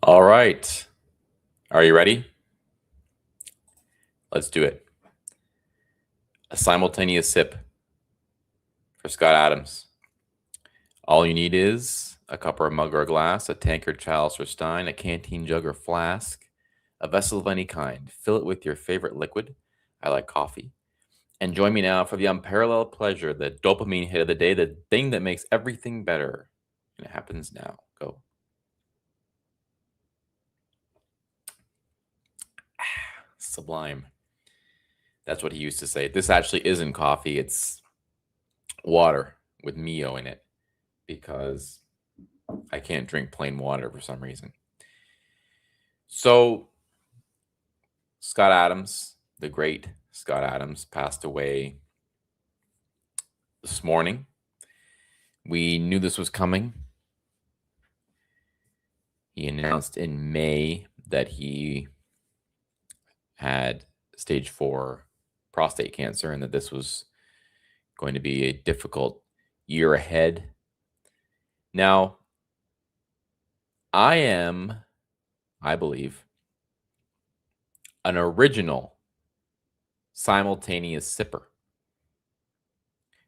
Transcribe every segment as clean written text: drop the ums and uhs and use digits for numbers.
All right. Are you ready? Let's do it. A simultaneous sip for Scott Adams. All you need is a cup or a mug or a glass, a tankard, chalice or stein, a canteen jug or flask, a vessel of any kind. Fill it with your favorite liquid. I like coffee. And join me now for the unparalleled pleasure, the dopamine hit of the day, the thing that makes everything better. And it happens now. Go. Sublime. That's what he used to say. This actually isn't coffee, it's water with Mio in it because I can't drink plain water for some reason. So, Scott Adams, the great Scott Adams, passed away this morning. We knew this was coming. He announced in May that he had stage 4 prostate cancer and that this was going to be a difficult year ahead. Now, I believe, an original simultaneous sipper,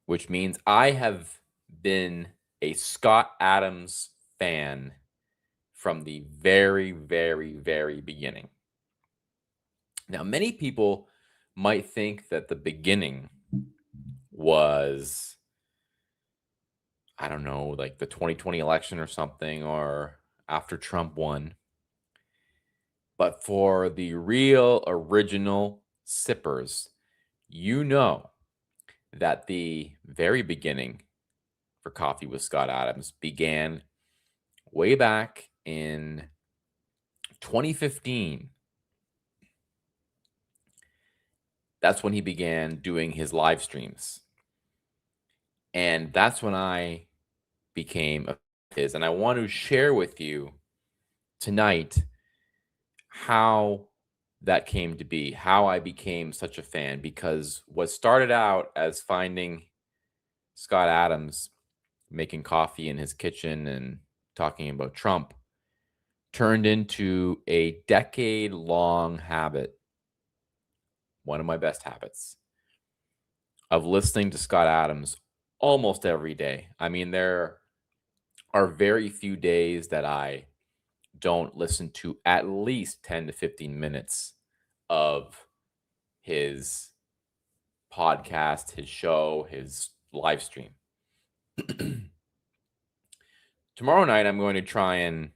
which means I have been a Scott Adams fan from the very, very, very beginning. Now, many people might think that the beginning was, I don't know, like the 2020 election or something, or after Trump won. But for the real original sippers, you know that the very beginning for Coffee with Scott Adams began way back in 2015. That's when he began doing his live streams. And that's when I became his. And I want to share with you tonight how that came to be, how I became such a fan, because what started out as finding Scott Adams making coffee in his kitchen and talking about Trump turned into a decade-long habit, one of my best habits, of listening to Scott Adams almost every day. I mean, there are very few days that I don't listen to at least 10 to 15 minutes of his podcast, his show, his live stream. Tomorrow night, I'm going to try and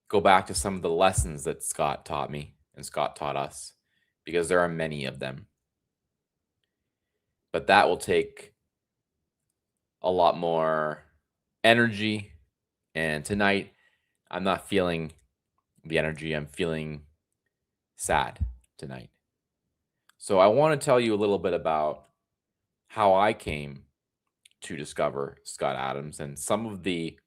go back to some of the lessons that Scott taught me and Scott taught us, because there are many of them. But that will take a lot more energy. And tonight, I'm not feeling the energy. I'm feeling sad tonight. So I want to tell you a little bit about how I came to discover Scott Adams and some of the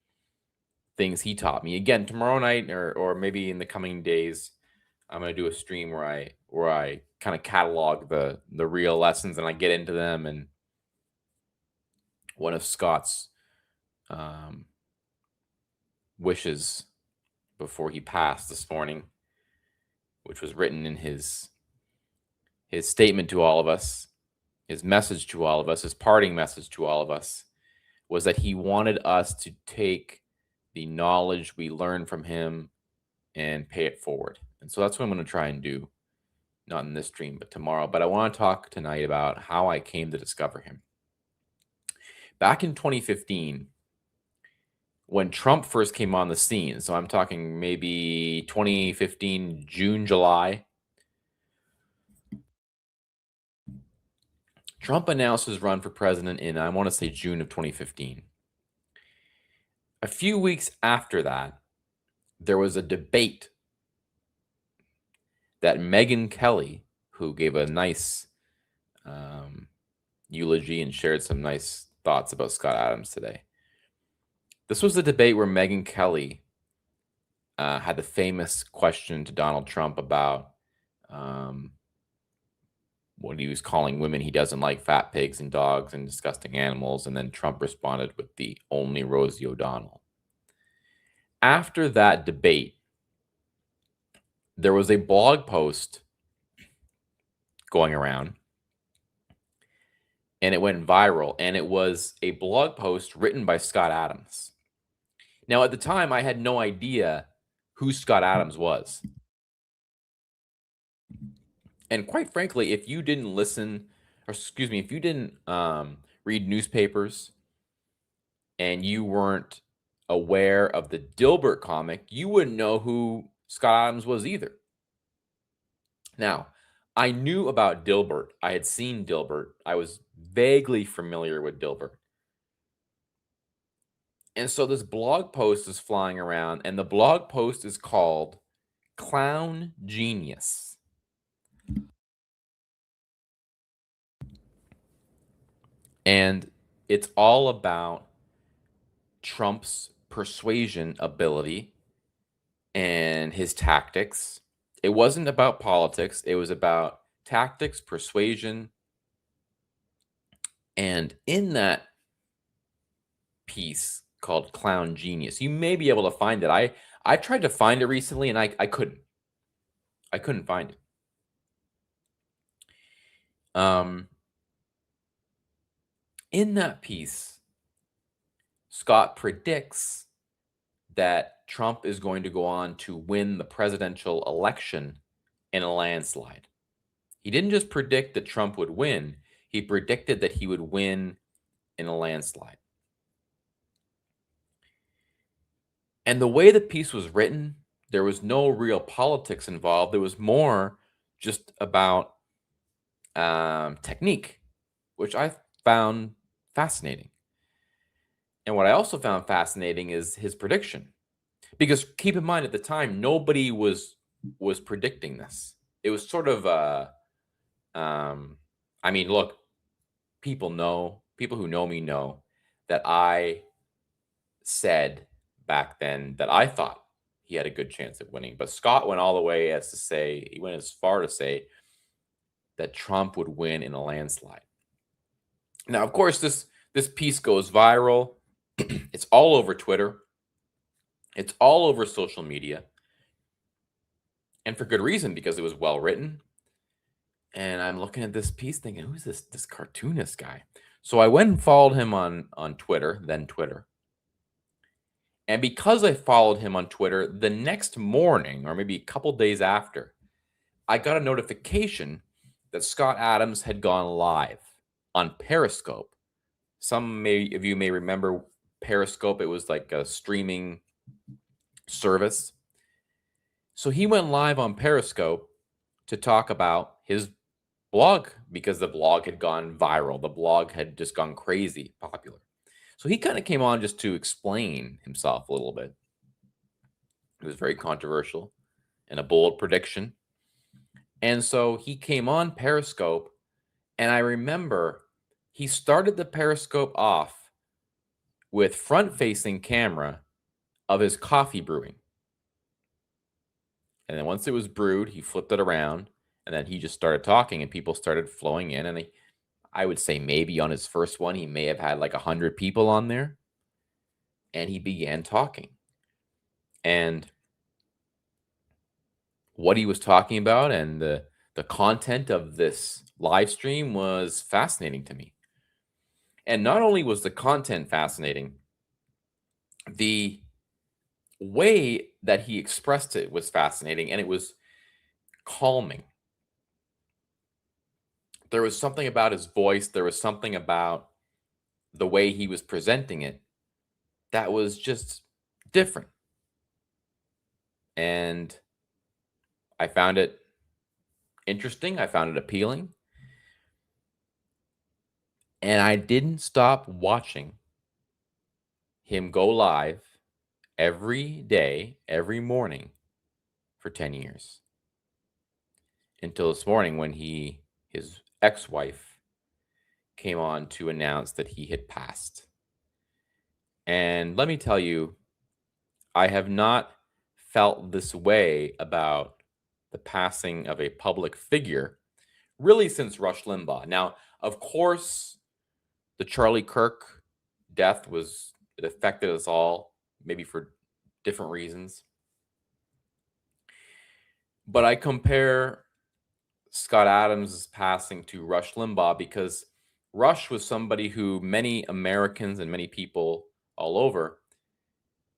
things he taught me. Again, tomorrow night or maybe in the coming days, I'm going to do a stream where I kind of catalog the real lessons and I get into them. And one of Scott's wishes before he passed this morning, which was written in his statement to all of us, his message to all of us, his parting message to all of us, was that he wanted us to take the knowledge we learned from him and pay it forward. And so that's what I'm going to try and do, not in this stream, but tomorrow. But I want to talk tonight about how I came to discover him. Back in 2015, when Trump first came on the scene, so I'm talking maybe 2015, June, July, Trump announced his run for president in, I want to say, June of 2015. A few weeks after that, there was a debate that Megyn Kelly, who gave a nice eulogy and shared some nice thoughts about Scott Adams today. This was the debate where Megyn Kelly had the famous question to Donald Trump about what he was calling women he doesn't like, fat pigs and dogs and disgusting animals. And then Trump responded with the only Rosie O'Donnell. After that debate, there was a blog post going around and it went viral. And it was a blog post written by Scott Adams. Now, at the time, I had no idea who Scott Adams was. And quite frankly, if you didn't listen, or excuse me, if you didn't read newspapers and you weren't aware of the Dilbert comic, you wouldn't know who Scott Adams was either. Now, I knew about Dilbert. I had seen Dilbert. I was vaguely familiar with Dilbert. And so this blog post is flying around, and the blog post is called Clown Genius. And it's all about Trump's persuasion ability and his tactics. It wasn't about politics, it was about tactics, persuasion. And in that piece called Clown Genius, you may be able to find it. I tried to find it recently and I couldn't. I couldn't find it. In that piece, Scott predicts that Trump is going to go on to win the presidential election in a landslide. He didn't just predict that Trump would win, he predicted that he would win in a landslide. And the way the piece was written, there was no real politics involved. It was more just about technique, which I found fascinating. And what I also found fascinating is his prediction. Because keep in mind, at the time, nobody was predicting this. It was sort of I mean, look, people who know me know that I said back then that I thought he had a good chance of winning. But Scott went all the way as to say, he went as far to say that Trump would win in a landslide. Now, of course, this piece goes viral. It's all over Twitter. It's all over social media. And for good reason, because it was well written. And I'm looking at this piece thinking, who's this cartoonist guy? So I went and followed him on Twitter, then Twitter. And because I followed him on Twitter, the next morning, or maybe a couple days after, I got a notification that Scott Adams had gone live on Periscope. Some of you may remember Periscope. It was like a streaming service. So he went live on Periscope to talk about his blog because the blog had gone viral. The blog had just gone crazy popular. So he kind of came on just to explain himself a little bit. It was very controversial and a bold prediction. And so he came on Periscope, and I remember he started the Periscope off with front-facing camera of his coffee brewing. And then once it was brewed, he flipped it around, and then he just started talking, and people started flowing in. And I would say maybe on his first one, he may have had like 100 people on there. And he began talking. And what he was talking about and the content of this live stream was fascinating to me. And not only was the content fascinating, the way that he expressed it was fascinating, and it was calming. There was something about his voice, there was something about the way he was presenting it that was just different. And I found it interesting, I found it appealing. And I didn't stop watching him go live every day, every morning for 10 years. Until this morning when his ex-wife came on to announce that he had passed. And let me tell you, I have not felt this way about the passing of a public figure really since Rush Limbaugh. Now, of course, the Charlie Kirk death it affected us all, maybe for different reasons. But I compare Scott Adams' passing to Rush Limbaugh because Rush was somebody who many Americans and many people all over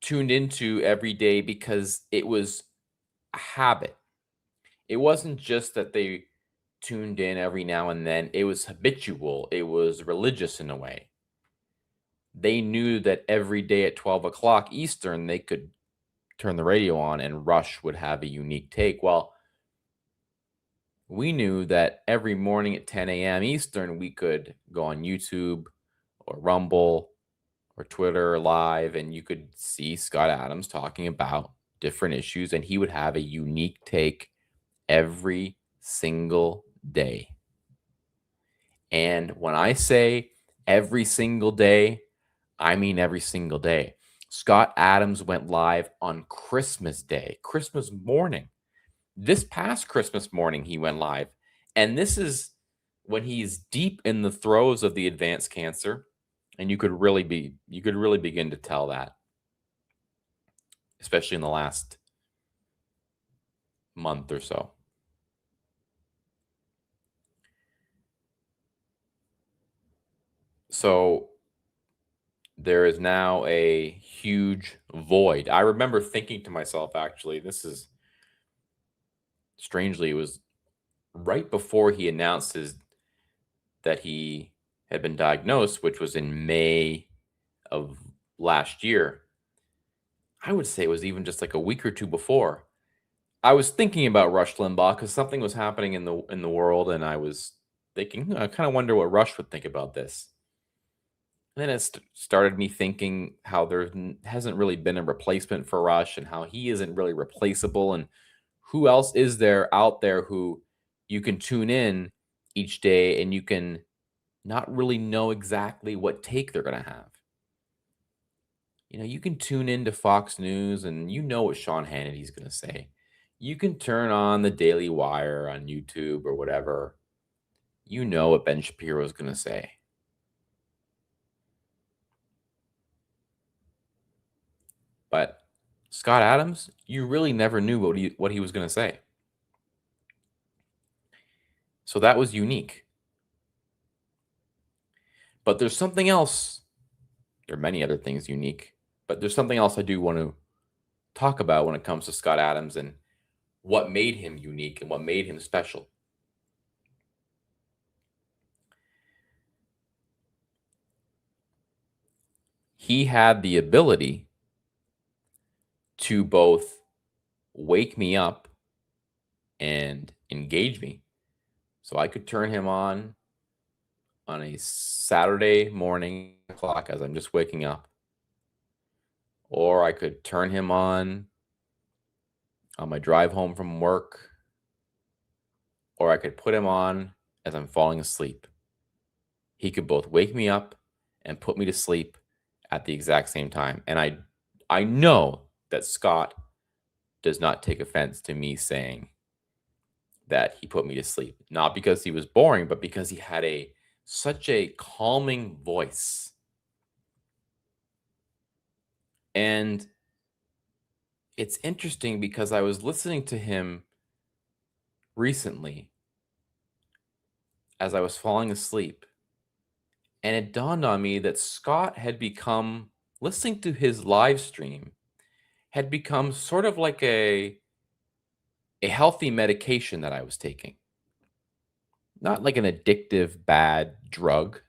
tuned into every day because it was a habit. It wasn't just that they tuned in every now and then, it was habitual, it was religious in a way. They knew that every day at 12 o'clock Eastern, they could turn the radio on and Rush would have a unique take. Well, we knew that every morning at 10 a.m. Eastern, we could go on YouTube or Rumble or Twitter live, and you could see Scott Adams talking about different issues, and he would have a unique take every single day. And when I say every single day, I mean every single day. Scott Adams went live on Christmas Day, Christmas morning. This past Christmas morning, he went live. And this is when he's deep in the throes of the advanced cancer. And you could really begin to tell that, especially in the last month or so. So there is now a huge void. I remember thinking to myself, actually, this is strangely, it was right before he announced that he had been diagnosed, which was in May of last year. I would say it was even just like a week or two before. I was thinking about Rush Limbaugh because something was happening in the world, and I was thinking, I kind of wonder what Rush would think about this. And then it started me thinking how there hasn't really been a replacement for Rush, and how he isn't really replaceable, and who else is there out there who you can tune in each day and you can not really know exactly what take they're going to have. You know, you can tune into Fox News and you know what Sean Hannity's going to say. You can turn on the Daily Wire on YouTube or whatever. You know what Ben Shapiro is going to say. But Scott Adams, you really never knew what he was going to say. So that was unique. But there's something else. There are many other things unique, but there's something else I do want to talk about when it comes to Scott Adams and what made him unique and what made him special. He had the ability to both wake me up and engage me. So I could turn him on a Saturday morning clock as I'm just waking up, or I could turn him on my drive home from work, or I could put him on as I'm falling asleep. He could both wake me up and put me to sleep at the exact same time. And I know that Scott does not take offense to me saying that he put me to sleep, not because he was boring, but because he had such a calming voice. And it's interesting because I was listening to him recently as I was falling asleep, and it dawned on me that Scott had become, listening to his live stream, had become sort of like a healthy medication that I was taking. Not like an addictive bad drug,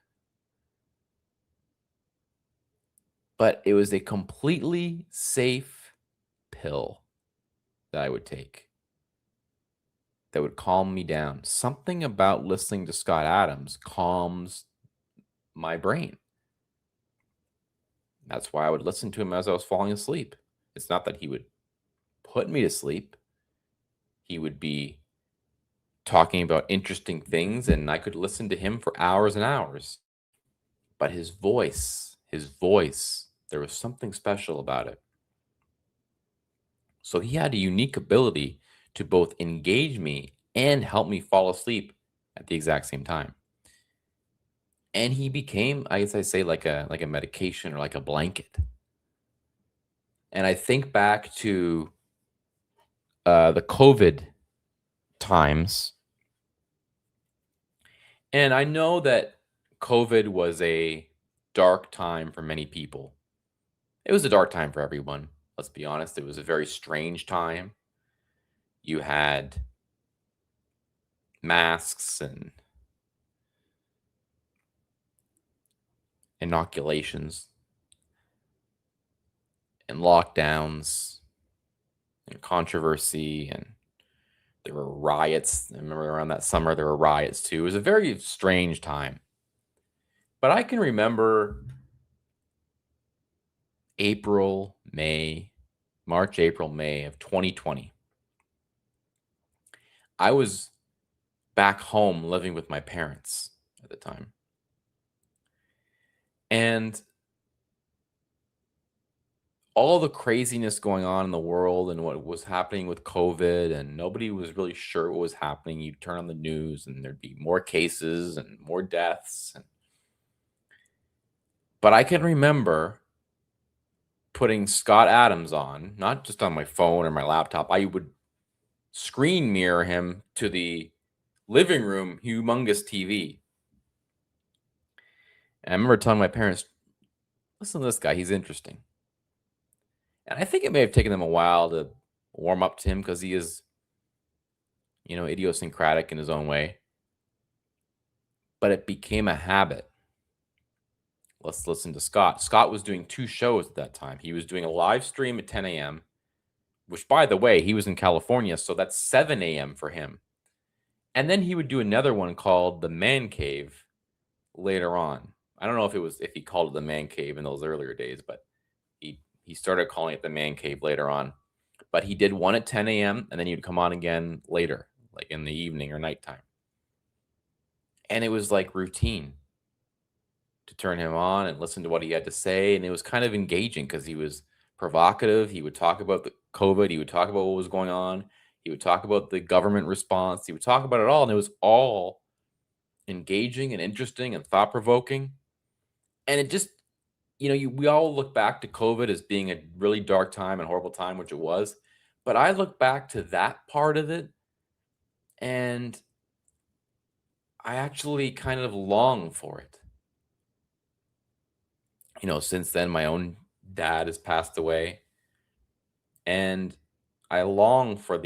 but it was a completely safe pill that I would take that would calm me down. Something about listening to Scott Adams calms my brain. That's why I would listen to him as I was falling asleep. It's not that he would put me to sleep. He would be talking about interesting things and I could listen to him for hours and hours. But his voice, there was something special about it. So he had a unique ability to both engage me and help me fall asleep at the exact same time. And he became, I guess I say, like a medication or like a blanket. And I think back to the COVID times, and I know that COVID was a dark time for many people. It was a dark time for everyone. Let's be honest. It was a very strange time. You had masks and inoculations and lockdowns and controversy, and there were riots. I remember around that summer there were riots too. It was a very strange time. But I can remember April, May, March, April, May of 2020. I was back home living with my parents at the time. And all the craziness going on in the world and what was happening with COVID, and nobody was really sure what was happening. You'd turn on the news and there'd be more cases and more deaths. But I can remember putting Scott Adams on, not just on my phone or my laptop. I would screen mirror him to the living room humongous TV. And I remember telling my parents, listen to this guy, he's interesting. And I think it may have taken them a while to warm up to him because he is, idiosyncratic in his own way. But it became a habit. Let's listen to Scott. Scott was doing 2 shows at that time. He was doing a live stream at 10 a.m., which, by the way, he was in California, so that's 7 a.m. for him. And then he would do another one called The Man Cave later on. I don't know if he called it The Man Cave in those earlier days, but he started calling it The Man Cave later on. But he did one at 10 a.m., and then he'd come on again later, like in the evening or nighttime. And it was like routine to turn him on and listen to what he had to say. And it was kind of engaging because he was provocative. He would talk about the COVID. He would talk about what was going on. He would talk about the government response. He would talk about it all. And it was all engaging and interesting and thought provoking. And it just, we all look back to COVID as being a really dark time and horrible time, which it was. But I look back to that part of it, and I actually kind of long for it. Since then, my own dad has passed away, and I long for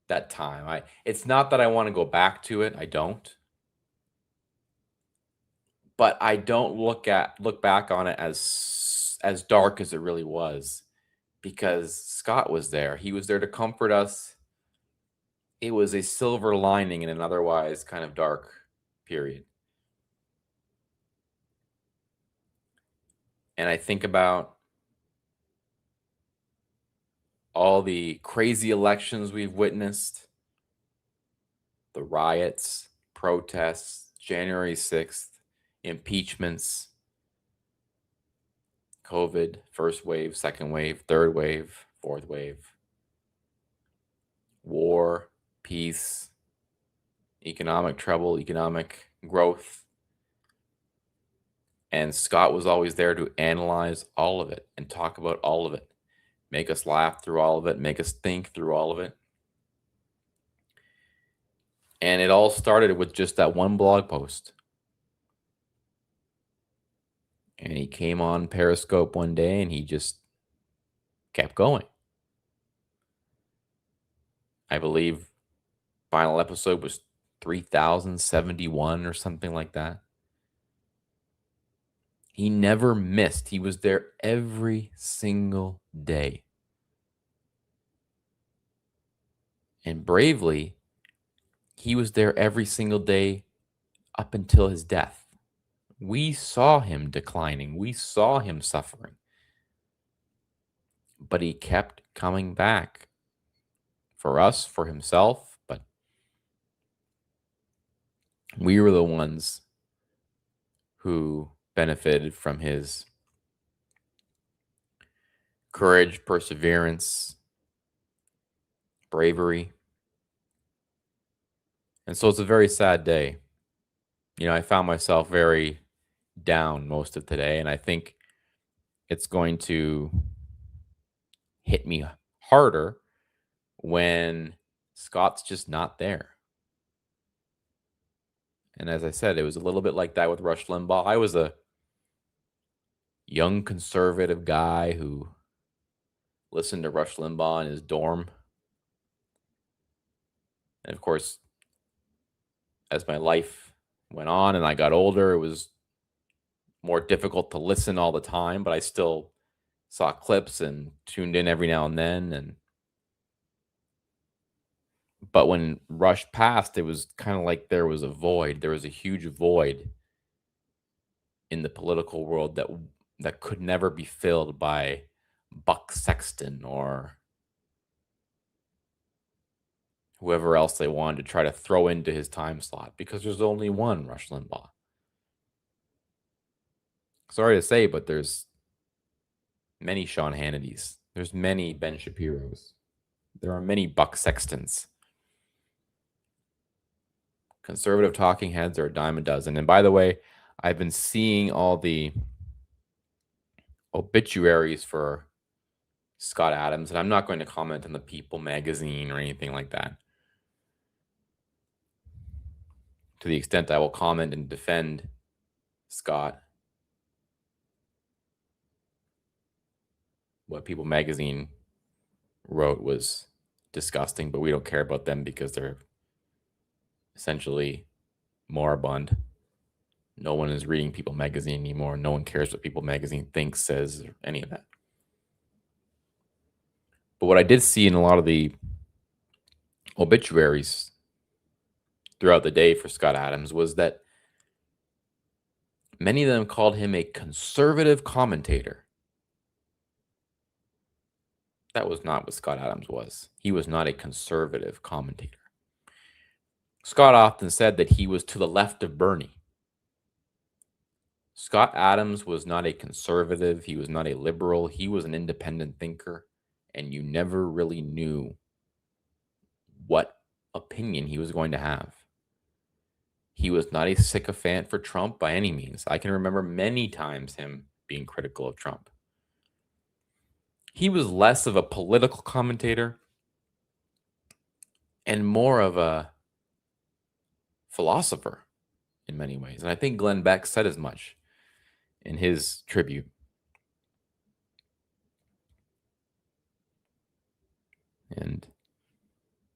that time. It's not that I want to go back to it. I don't. But I don't look back on it as dark as it really was, because Scott was there. He was there to comfort us. It was a silver lining in an otherwise kind of dark period. And I think about all the crazy elections we've witnessed, the riots, protests, January 6th, impeachments, COVID, first wave, second wave, third wave, fourth wave, war, peace, economic trouble, economic growth. And Scott was always there to analyze all of it and talk about all of it, make us laugh through all of it, make us think through all of it. And it all started with just that one blog post. And he came on Periscope one day and he just kept going. I believe final episode was 3071 or something like that. He never missed. He was there every single day. And bravely, he was there every single day up until his death. We saw him declining. We saw him suffering. But he kept coming back for us, for himself. But we were the ones who benefited from his courage, perseverance, bravery. And so it's a very sad day. I found myself very down most of today. And I think it's going to hit me harder when Scott's just not there. And as I said, it was a little bit like that with Rush Limbaugh. I was a young conservative guy who listened to Rush Limbaugh in his dorm. And of course, as my life went on and I got older, it was more difficult to listen all the time, but I still saw clips and tuned in every now and then. And but when Rush passed, it was kind of like there was a void. There was a huge void in the political world that could never be filled by Buck Sexton or whoever else they wanted to try to throw into his time slot, because there's only one Rush Limbaugh. Sorry to say, but there's many Sean Hannitys. There's many Ben Shapiros. There are many Buck Sextons. Conservative talking heads are a dime a dozen. And by the way, I've been seeing all the obituaries for Scott Adams, and I'm not going to comment on the People magazine or anything like that. To the extent I will comment and defend Scott, what People magazine wrote was disgusting, but we don't care about them because they're essentially moribund. No one is reading People magazine anymore. No one cares what People magazine thinks, says, or any of that. But what I did see in a lot of the obituaries throughout the day for Scott Adams was that many of them called him a conservative commentator. That was not what Scott Adams was. He was not a conservative commentator. Scott often said that he was to the left of Bernie. Scott Adams was not a conservative. He was not a liberal. He was an independent thinker, and you never really knew what opinion he was going to have. He was not a sycophant for Trump by any means. I can remember many times him being critical of Trump. He was less of a political commentator and more of a philosopher in many ways. And I think Glenn Beck said as much in his tribute. And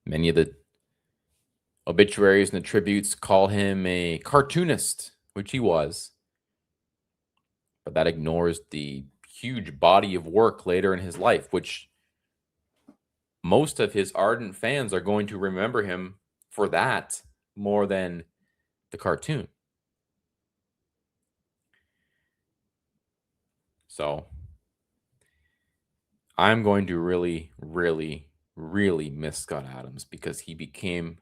many of the obituaries and the tributes call him a cartoonist, which he was. But that ignores the huge body of work later in his life, which most of his ardent fans are going to remember him for that more than the cartoon. So I'm going to really, really, really miss Scott Adams, because he became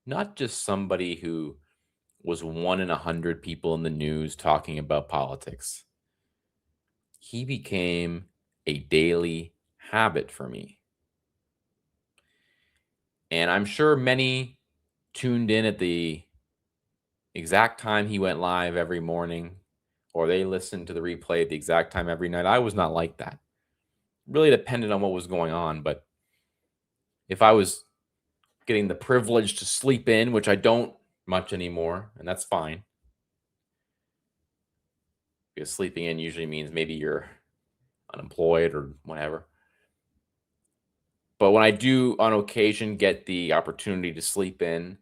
not just somebody who was 1 in 100 people in the news talking about politics. He became a daily habit for me. And I'm sure many tuned in at the exact time he went live every morning, or they listened to the replay at the exact time every night. I was not like that. Really depended on what was going on. But if I was getting the privilege to sleep in, which I don't much anymore, and that's fine, because sleeping in usually means maybe you're unemployed or whatever. But when I do on occasion get the opportunity to sleep in,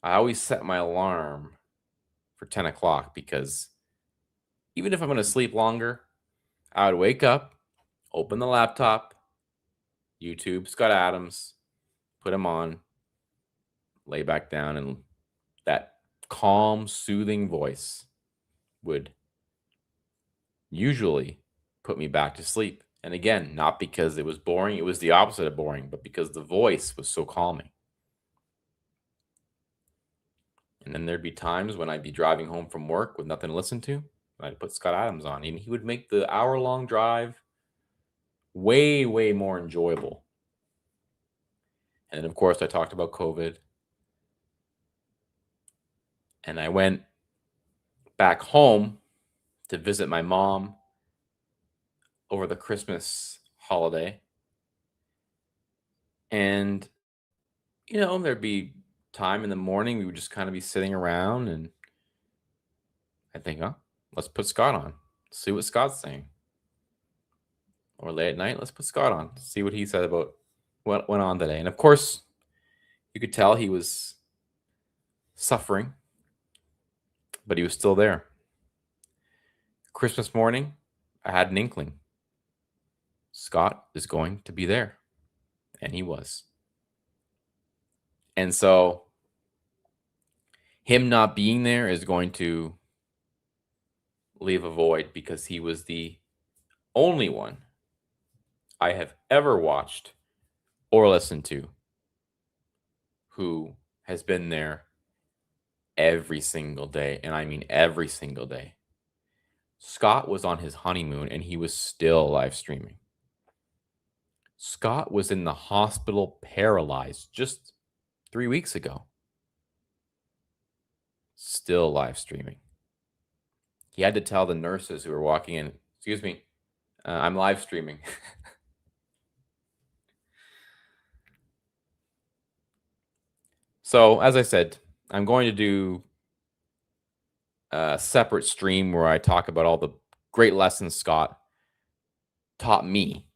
I always set my alarm for 10 o'clock, because even if I'm going to sleep longer, I would wake up, open the laptop, YouTube, Scott Adams, put him on, lay back down, and that calm, soothing voice would usually put me back to sleep. And again, not because it was boring, it was the opposite of boring, but because the voice was so calming. And then there'd be times when I'd be driving home from work with nothing to listen to, and I'd put Scott Adams on, and he would make the hour-long drive way, way more enjoyable. And then, of course, I talked about COVID. And I went back home to visit my mom over the Christmas holiday. And, there'd be time in the morning, we would just kind of be sitting around, and I think, oh, let's put Scott on, see what Scott's saying. Or late at night, let's put Scott on, see what he said about what went on today. And of course, you could tell he was suffering, but he was still there. Christmas morning, I had an inkling. Scott is going to be there. And he was. And so him not being there is going to leave a void, because he was the only one I have ever watched or listened to who has been there every single day. And I mean every single day. Scott was on his honeymoon and he was still live streaming. Scott was in the hospital paralyzed just 3 weeks ago. Still live streaming. He had to tell the nurses who were walking in, "Excuse me, I'm live streaming." So, as I said, I'm going to do a separate stream where I talk about all the great lessons Scott taught me,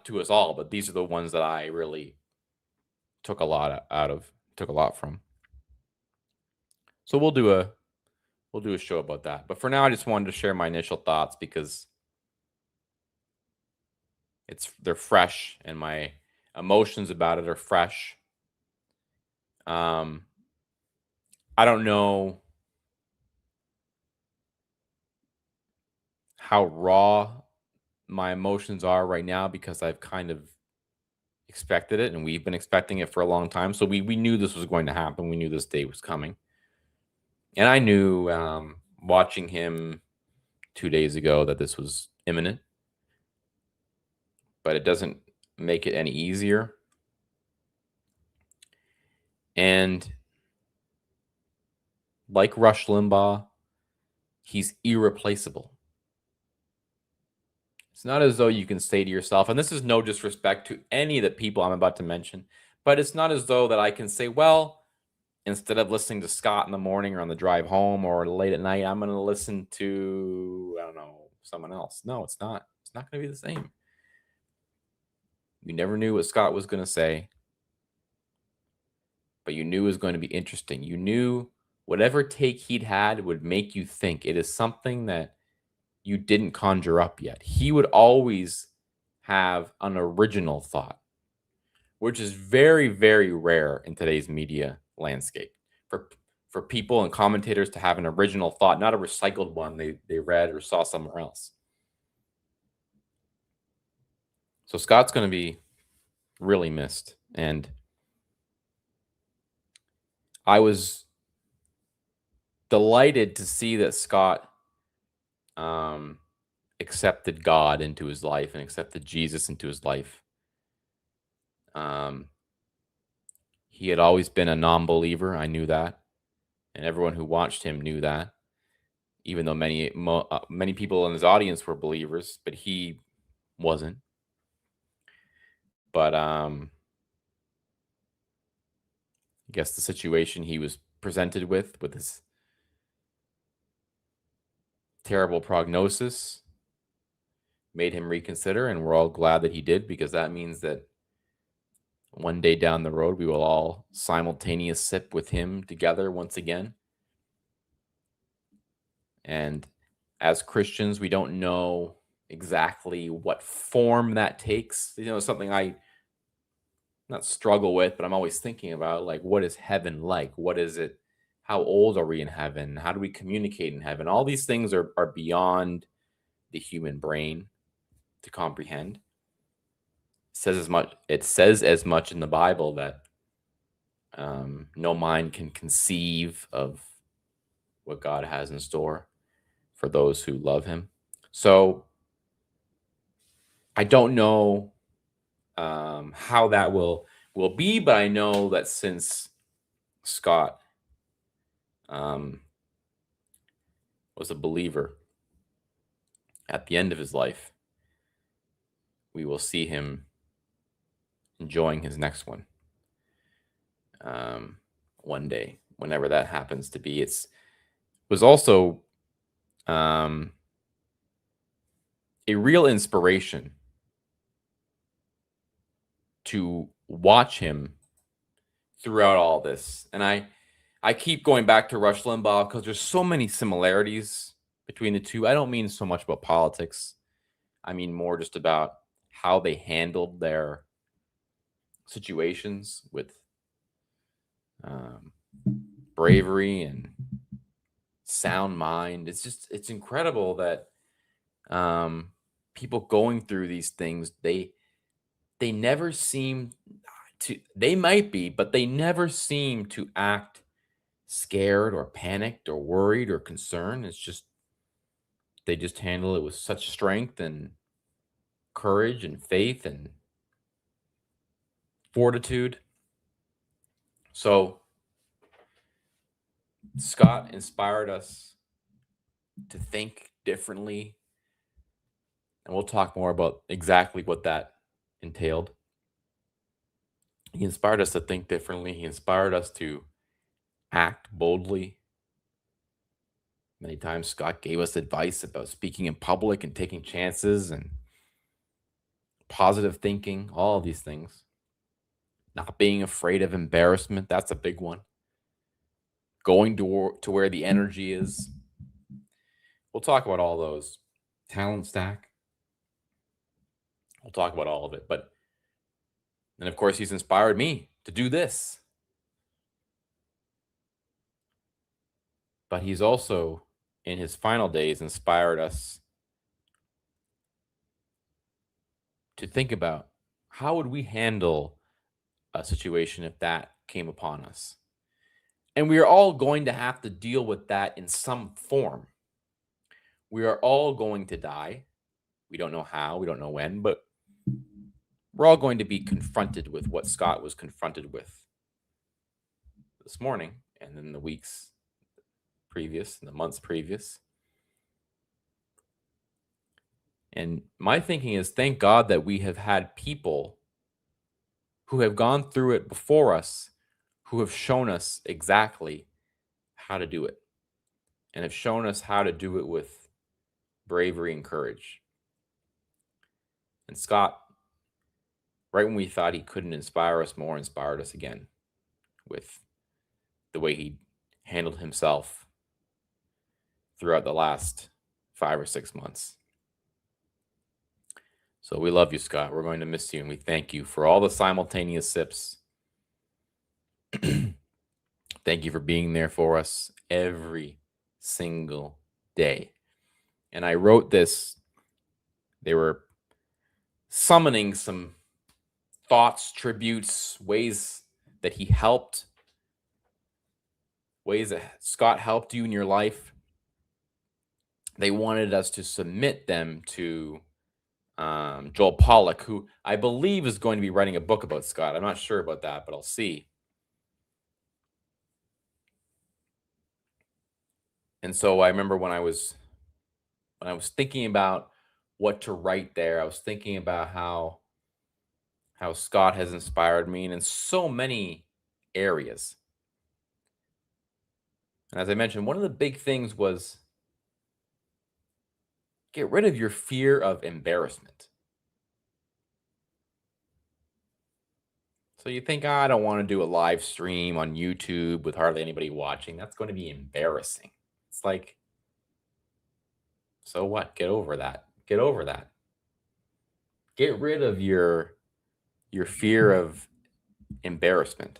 to us all, but these are the ones that I really took a lot from. So we'll do a show about that. But for now, I just wanted to share my initial thoughts because they're fresh and my emotions about it are fresh. I don't know how raw my emotions are right now because I've kind of expected it, and we've been expecting it for a long time. So we knew this was going to happen. We knew this day was coming. And I knew, watching him 2 days ago, that this was imminent. But it doesn't make it any easier. And like Rush Limbaugh, he's irreplaceable. It's not as though you can say to yourself, and this is no disrespect to any of the people I'm about to mention, but it's not as though that I can say, well, instead of listening to Scott in the morning or on the drive home or late at night, I'm going to listen to, I don't know, someone else. No, it's not. It's not going to be the same. You never knew what Scott was going to say, but you knew it was going to be interesting. You knew whatever take he'd had would make you think. It is something that you didn't conjure up yet. He would always have an original thought, which is very, very rare in today's media landscape. For people and commentators to have an original thought, not a recycled one they read or saw somewhere else. So Scott's going to be really missed. And I was delighted to see that Scott accepted God into his life and accepted Jesus into his life. He had always been a non-believer. I knew that. And everyone who watched him knew that. Even though many people in his audience were believers, but he wasn't. But I guess the situation he was presented with his terrible prognosis made him reconsider, and we're all glad that he did, because that means that one day down the road we will all simultaneous sip with him together once again. And as Christians, we don't know exactly what form that takes. Something I not struggle with, but I'm always thinking about, like, what is heaven like? What is it? How old are we in heaven? How do we communicate in heaven? All these things are beyond the human brain to comprehend. It says as much in the Bible that no mind can conceive of what God has in store for those who love him. So I don't know how that will be, but I know that since Scott was a believer, at the end of his life, we will see him enjoying his next one, um, one day, whenever that happens to be. Was also um, a real inspiration to watch him throughout all this. And I keep going back to Rush Limbaugh because there's so many similarities between the two. I don't mean so much about politics. I mean more just about how they handled their situations with um, bravery and sound mind. It's incredible that people going through these things, they never seem to, they might be, but they never seem to act scared or panicked or worried or concerned. It's just they just handle it with such strength and courage and faith and fortitude. So Scott inspired us to think differently, and we'll talk more about exactly what that entailed. He inspired us to think differently. He inspired us to act boldly. Many times, Scott gave us advice about speaking in public and taking chances and positive thinking, all of these things. Not being afraid of embarrassment, that's a big one. Going to where the energy is. We'll talk about all those. Talent stack. We'll talk about all of it. And of course, he's inspired me to do this. But he's also, in his final days, inspired us to think about how would we handle a situation if that came upon us. And we are all going to have to deal with that in some form. We are all going to die. We don't know how, we don't know when, but we're all going to be confronted with what Scott was confronted with this morning and in the weeks previous, and the months previous. And my thinking is, thank God that we have had people who have gone through it before us, who have shown us exactly how to do it and have shown us how to do it with bravery and courage. And Scott, right when we thought he couldn't inspire us more, inspired us again with the way he handled himself throughout the last 5 or 6 months. So we love you, Scott. We're going to miss you, and we thank you for all the simultaneous sips. Thank you for being there for us every single day. And I wrote this, they were summoning some thoughts, tributes, ways that he helped, ways that Scott helped you in your life. They wanted us to submit them to Joel Pollack, who I believe is going to be writing a book about Scott. I'm not sure about that, but I'll see. And so I remember when I was thinking about what to write there, I was thinking about how Scott has inspired me and in so many areas. And as I mentioned, one of the big things was get rid of your fear of embarrassment. So you think, I don't want to do a live stream on YouTube with hardly anybody watching. That's going to be embarrassing. It's like, so what? Get over that. Get over that. Get rid of your fear of embarrassment.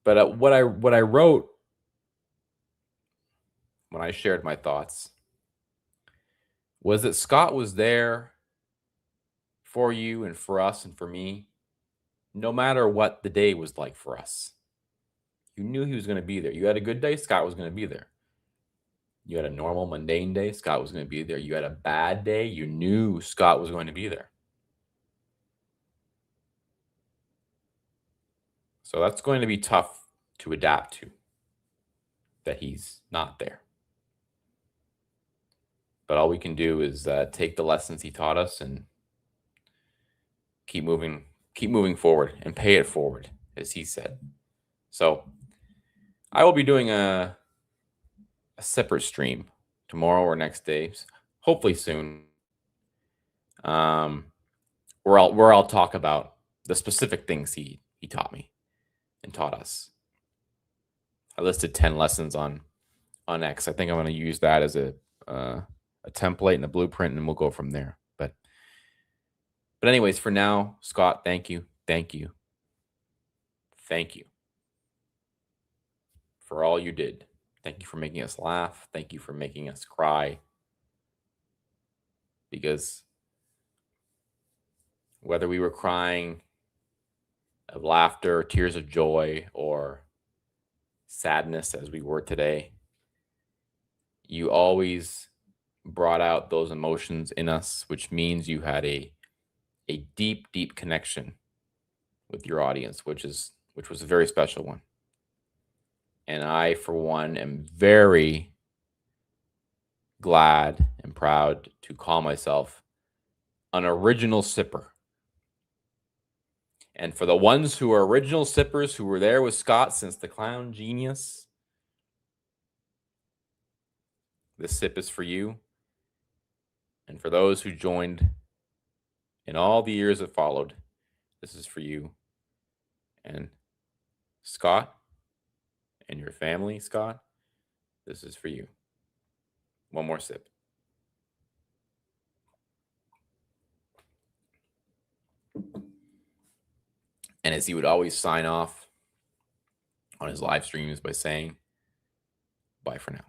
But what I wrote when I shared my thoughts was that Scott was there for you and for us and for me, no matter what the day was like for us. You knew he was going to be there. You had a good day, Scott was going to be there. You had a normal, mundane day, Scott was going to be there. You had a bad day, you knew Scott was going to be there. So that's going to be tough to adapt to. that he's not there. But all we can do is take the lessons he taught us and keep moving forward and pay it forward, as he said. So I will be doing a separate stream tomorrow or next day, hopefully soon, where I'll talk about the specific things he taught me and taught us. I listed 10 lessons on X. I think I'm going to use that as a template and a blueprint, and we'll go from there. But anyways, for now, Scott, thank you for all you did. Thank you for making us laugh. Thank you for making us cry. Because whether we were crying of laughter, tears of joy, or sadness as we were today, you always brought out those emotions in us, which means you had a deep connection with your audience, which was a very special one. And I, for one, am very glad and proud to call myself an original sipper. And for the ones who are original sippers who were there with Scott since the Clown Genius, this sip is for you. And for those who joined in all the years that followed, this is for you. And Scott and your family, Scott, this is for you. One more sip. And as he would always sign off on his live streams by saying, bye for now.